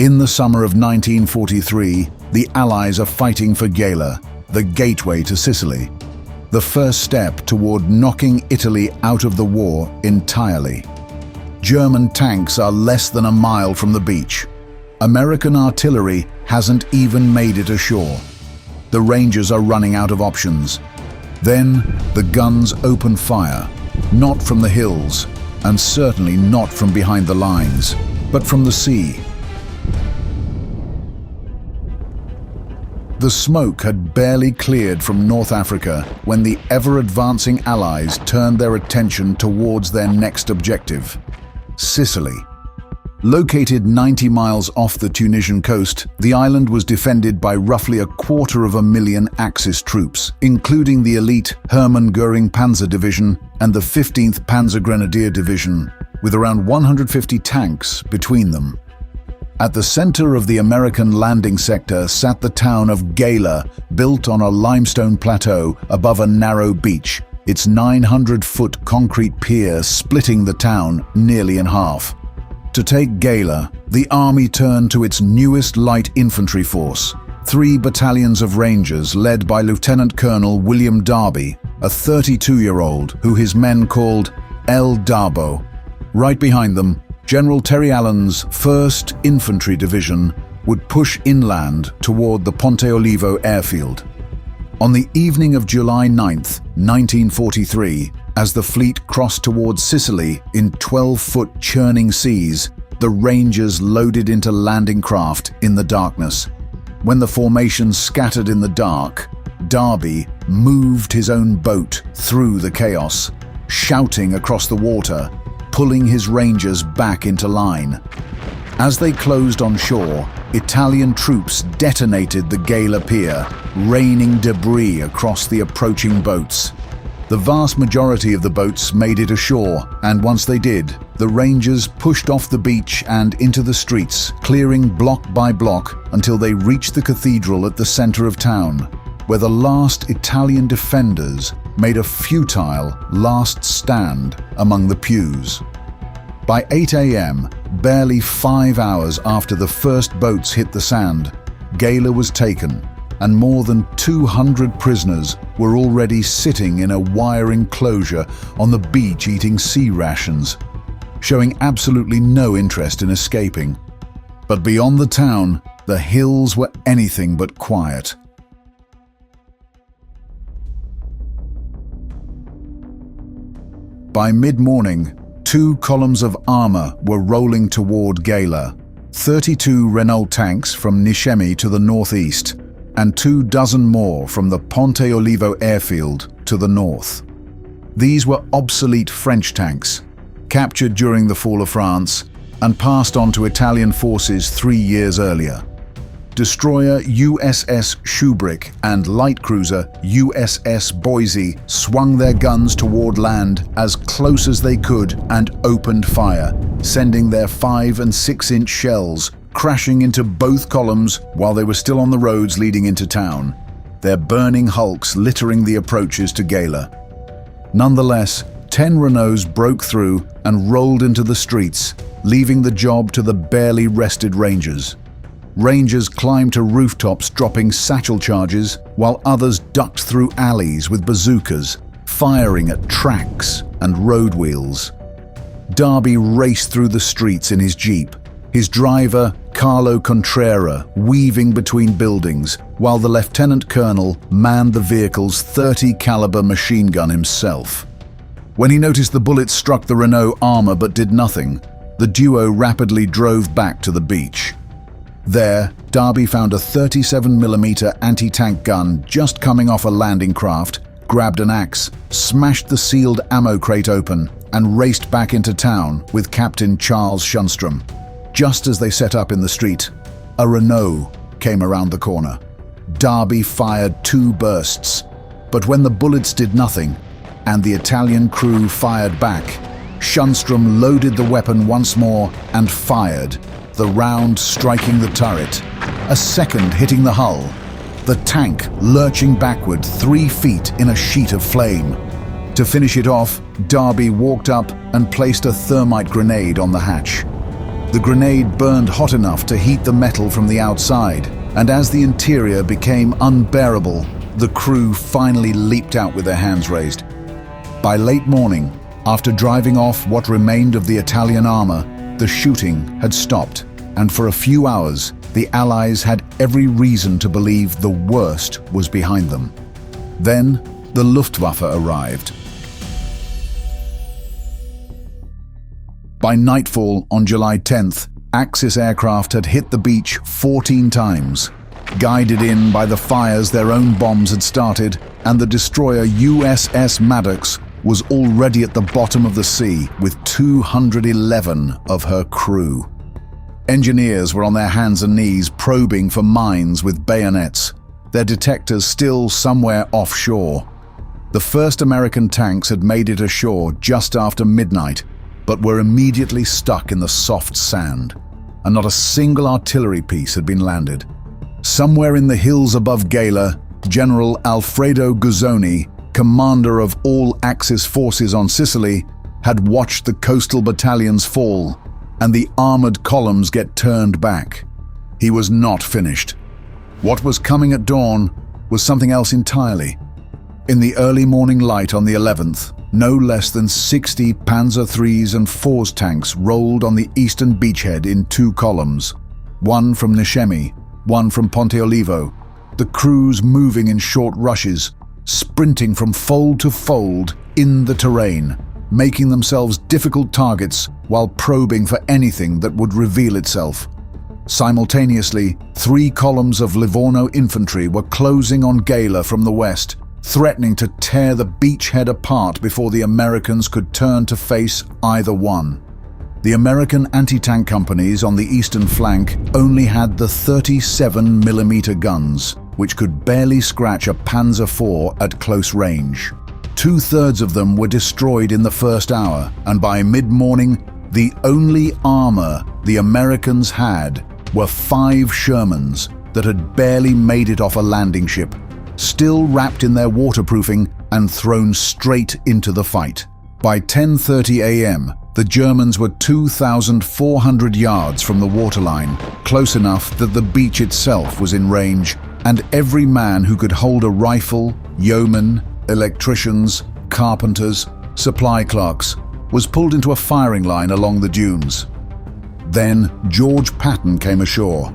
In the summer of 1943, the Allies are fighting for Gela, the gateway to Sicily, the first step toward knocking Italy out of the war entirely. German tanks are less than a mile from the beach. American artillery hasn't even made it ashore. The Rangers are running out of options. Then the guns open fire, not from the hills, and certainly not from behind the lines, but from the sea. The smoke had barely cleared from North Africa when the ever-advancing Allies turned their attention towards their next objective, Sicily. Located 90 miles off the Tunisian coast, the island was defended by roughly 250,000 Axis troops, including the elite Hermann Göring Panzer Division and the 15th Panzer Grenadier Division, with around 150 tanks between them. At the center of the American landing sector sat the town of Gela, built on a limestone plateau above a narrow beach, its 900-foot concrete pier splitting the town nearly in half. To take Gela, the army turned to its newest light infantry force, 3 battalions of Rangers led by Lieutenant Colonel William Darby, a 32-year-old who his men called El Darbo. Right behind them, General Terry Allen's 1st Infantry Division would push inland toward the Ponte Olivo airfield. On the evening of July 9, 1943, as the fleet crossed towards Sicily in 12-foot churning seas, the Rangers loaded into landing craft in the darkness. When the formation scattered in the dark, Darby moved his own boat through the chaos, shouting across the water, pulling his Rangers back into line. As they closed on shore, Italian troops detonated the Gela pier, raining debris across the approaching boats. The vast majority of the boats made it ashore, and once they did, the Rangers pushed off the beach and into the streets, clearing block by block until they reached the cathedral at the center of town, where the last Italian defenders made a futile last stand among the pews. By 8 a.m., barely 5 hours after the first boats hit the sand, Gela was taken, and more than 200 prisoners were already sitting in a wire enclosure on the beach eating sea rations, showing absolutely no interest in escaping. But beyond the town, the hills were anything but quiet. By mid-morning, 2 columns of armor were rolling toward Gela, 32 Renault tanks from Nishemi to the northeast, and 24 more from the Ponte Olivo airfield to the north. These were obsolete French tanks, captured during the fall of France and passed on to Italian forces 3 years earlier. Destroyer USS Shubrick and light cruiser USS Boise swung their guns toward land as close as they could and opened fire, sending their 5- and 6-inch shells crashing into both columns while they were still on the roads leading into town, their burning hulks littering the approaches to Gela. Nonetheless, 10 Renaults broke through and rolled into the streets, leaving the job to the barely rested Rangers. Rangers climbed to rooftops dropping satchel charges, while others ducked through alleys with bazookas, firing at tracks and road wheels. Darby raced through the streets in his jeep, his driver, Carlo Contrera, weaving between buildings, while the lieutenant colonel manned the vehicle's .30 caliber machine gun himself. When he noticed the bullets struck the Renault armor but did nothing, the duo rapidly drove back to the beach. There, Darby found a 37mm anti-tank gun just coming off a landing craft, grabbed an axe, smashed the sealed ammo crate open, and raced back into town with Captain Charles Shunstrom. Just as they set up in the street, a Renault came around the corner. Darby fired 2 bursts, but when the bullets did nothing, and the Italian crew fired back, Shunstrom loaded the weapon once more and fired, the round striking the turret, a second hitting the hull, the tank lurching backward 3 feet in a sheet of flame. To finish it off, Darby walked up and placed a thermite grenade on the hatch. The grenade burned hot enough to heat the metal from the outside, and as the interior became unbearable, the crew finally leaped out with their hands raised. By late morning, after driving off what remained of the Italian armor, the shooting had stopped, and for a few hours, the Allies had every reason to believe the worst was behind them. Then, the Luftwaffe arrived. By nightfall on July 10th, Axis aircraft had hit the beach 14 times. Guided in by the fires their own bombs had started, and the destroyer USS Maddox was already at the bottom of the sea with 211 of her crew. Engineers were on their hands and knees probing for mines with bayonets, their detectors still somewhere offshore. The first American tanks had made it ashore just after midnight, but were immediately stuck in the soft sand, and not a single artillery piece had been landed. Somewhere in the hills above Gela, General Alfredo Guzzoni, commander of all Axis forces on Sicily, had watched the coastal battalions fall and the armored columns get turned back. He was not finished. What was coming at dawn was something else entirely. In the early morning light on the 11th, no less than 60 Panzer IIIs and IVs tanks rolled on the eastern beachhead in 2 columns, one from Nishemi, one from Ponte Olivo, the crews moving in short rushes, sprinting from fold to fold in the terrain, making themselves difficult targets while probing for anything that would reveal itself. Simultaneously, 3 columns of Livorno infantry were closing on Gela from the west, threatening to tear the beachhead apart before the Americans could turn to face either one. The American anti-tank companies on the eastern flank only had the 37mm guns, which could barely scratch a Panzer IV at close range. 2/3 of them were destroyed in the first hour, and by mid-morning, the only armor the Americans had were 5 Shermans that had barely made it off a landing ship, still wrapped in their waterproofing and thrown straight into the fight. By 10:30 a.m., the Germans were 2,400 yards from the waterline, close enough that the beach itself was in range, and every man who could hold a rifle, yeomen, electricians, carpenters, supply clerks, was pulled into a firing line along the dunes. Then George Patton came ashore.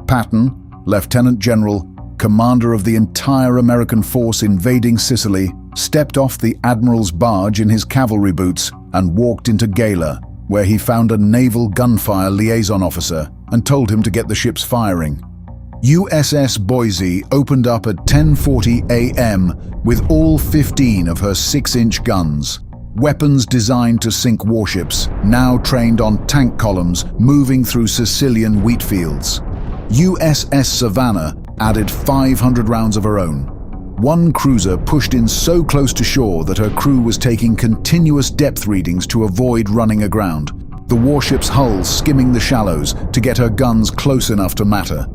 Patton, Lieutenant General, commander of the entire American force invading Sicily, stepped off the Admiral's barge in his cavalry boots and walked into Gela, where he found a naval gunfire liaison officer and told him to get the ships firing. USS Boise opened up at 10:40 a.m. with all 15 of her 6-inch guns, weapons designed to sink warships, now trained on tank columns moving through Sicilian wheat fields. USS Savannah added 500 rounds of her own. One cruiser pushed in so close to shore that her crew was taking continuous depth readings to avoid running aground, the warship's hull skimming the shallows to get her guns close enough to matter.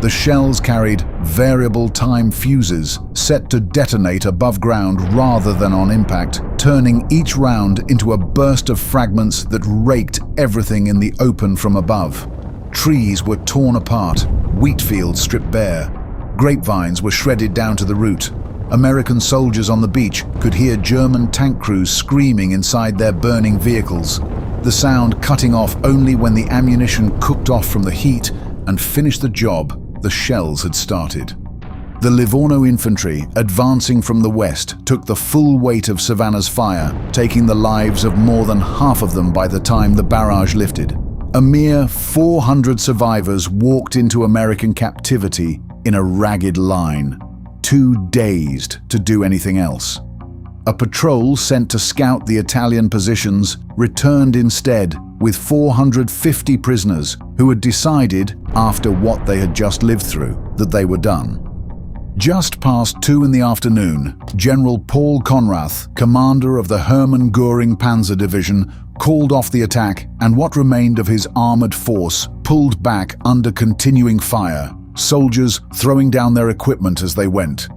The shells carried variable time fuses set to detonate above ground rather than on impact, turning each round into a burst of fragments that raked everything in the open from above. Trees were torn apart, wheat fields stripped bare. Grapevines were shredded down to the root. American soldiers on the beach could hear German tank crews screaming inside their burning vehicles, the sound cutting off only when the ammunition cooked off from the heat and finished the job the shells had started. The Livorno infantry, advancing from the west, took the full weight of Savannah's fire, taking the lives of more than half of them by the time the barrage lifted. A mere 400 survivors walked into American captivity in a ragged line, too dazed to do anything else. A patrol sent to scout the Italian positions returned instead with 450 prisoners who had decided, after what they had just lived through, that they were done. Just past 2 in the afternoon, General Paul Conrath, commander of the Hermann Göring Panzer Division, called off the attack, and what remained of his armored force pulled back under continuing fire, soldiers throwing down their equipment as they went.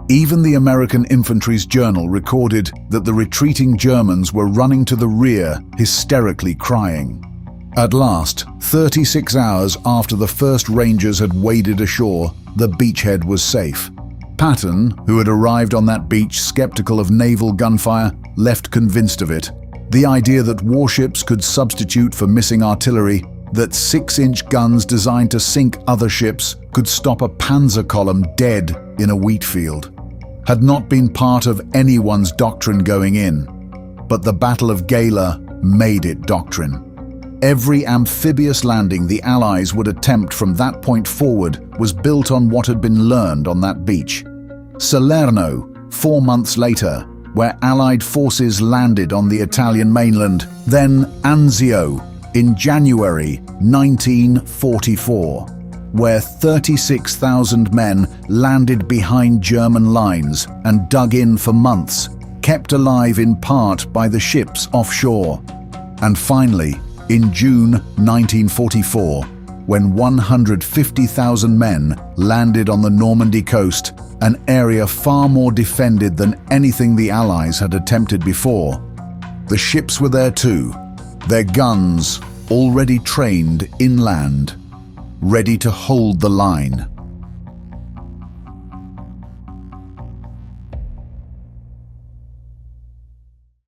Even the American infantry's journal recorded that the retreating Germans were running to the rear, hysterically crying. At last, 36 hours after the first Rangers had waded ashore, the beachhead was safe. Patton, who had arrived on that beach skeptical of naval gunfire, left convinced of it. The idea that warships could substitute for missing artillery, that 6-inch guns designed to sink other ships could stop a panzer column dead in a wheat field, had not been part of anyone's doctrine going in. But the Battle of Gela made it doctrine. Every amphibious landing the Allies would attempt from that point forward was built on what had been learned on that beach. Salerno, 4 months later, where Allied forces landed on the Italian mainland, then Anzio in January 1944, where 36,000 men landed behind German lines and dug in for months, kept alive in part by the ships offshore. And finally, in June 1944, when 150,000 men landed on the Normandy coast, an area far more defended than anything the Allies had attempted before. The ships were there too, their guns already trained inland, ready to hold the line.